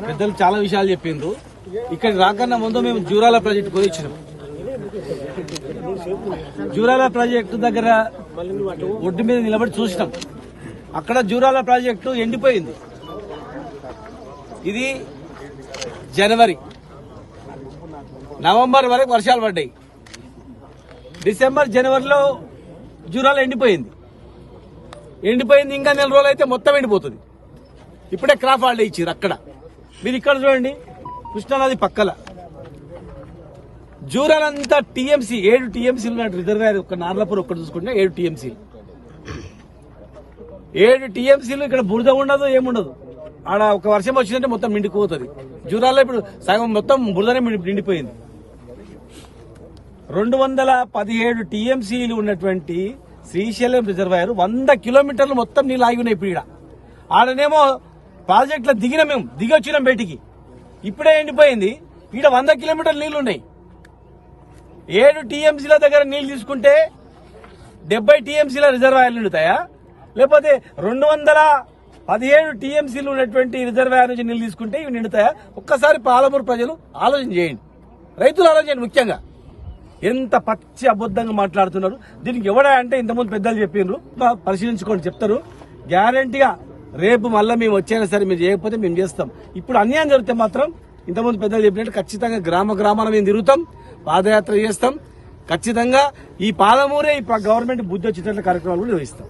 పెద్దలు చాలా విషయాలు చెప్పిండ్రు. ఇక్కడ రాకన్నా ముందు మేము జూరాల ప్రాజెక్టు పోయి వచ్చినాం. జూరాల ప్రాజెక్టు దగ్గర ఒడ్డు మీద నిలబడి చూసినాం. అక్కడ జూరాల ప్రాజెక్టు ఎండిపోయింది. ఇది జనవరి, నవంబర్ వరకు వర్షాలు పడ్డాయి. డిసెంబర్, జనవరిలో జూరాల ఎండిపోయింది. ఇంకా నెల రోజులు అయితే మొత్తం ఎండిపోతుంది. ఇప్పుడే క్రాప్ హాలిడే ఇచ్చారు అక్కడ. మీరు ఇక్కడ చూడండి, కృష్ణానది పక్కల జూరాలంతా టీఎంసీ 7 టీఎంసీలు రిజర్వాయర్. ఒక నార్లాపూర్ ఒక్కటి చూసుకుంటే 7 టీఎంసీలు. 7 టీఎంసీలు. ఇక్కడ బురద ఉండదు, ఏముండదు. ఆడ ఒక వర్షం వచ్చిందంటే మొత్తం నిండిపోతుంది. జూరాల్లో ఇప్పుడు సగం మొత్తం బురదనే నిండిపోయింది. 217 టీఎంసీలు ఉన్నటువంటి శ్రీశైలం రిజర్వాయర్ 100 కిలోమీటర్లు మొత్తం నీళ్ళు ఆగి ఉన్నాయి. ఇప్పుడు ఆడనేమో ప్రాజెక్టులో మేము దిగి వచ్చినాం బయటికి. ఇప్పుడే ఎండిపోయింది. ఈడ 100 కిలోమీటర్లు నీళ్లు ఉన్నాయి. 7 టీఎంసీల దగ్గర నీళ్లు తీసుకుంటే 70 టీఎంసీల రిజర్వాయర్లు నిండుతాయా? లేకపోతే 217 టీఎంసీలు ఉన్నటువంటి రిజర్వాయర్ నుంచి నీళ్లు తీసుకుంటే ఇవి నిండుతాయా? ఒక్కసారి పాలమూరు ప్రజలు ఆలోచన చేయండి, రైతులు ఆలోచన చేయండి. ముఖ్యంగా ఎంత పచ్చి అబద్ధంగా మాట్లాడుతున్నారు. దీనికి ఎవడా అంటే ఇంతకుముందు పెద్దలు చెప్పిండ్రు, పరిశీలించుకోండి, చెప్తారు గ్యారంటీగా. రేపు మళ్ళీ మేము వచ్చైనా సరే మీరు చేయకపోతే మేము చేస్తాం. ఇప్పుడు అన్యాయం జరిగితే మాత్రం ఇంతకుముందు పెద్దలు చెప్పినట్టు ఖచ్చితంగా గ్రామాల మేము తిరుగుతాం, పాదయాత్ర చేస్తాం. ఖచ్చితంగా ఈ పాలమూరే ఈ గవర్నమెంట్ బుద్ధి వచ్చేటట్ల కార్యక్రమాలు కూడా నిర్వహిస్తాం.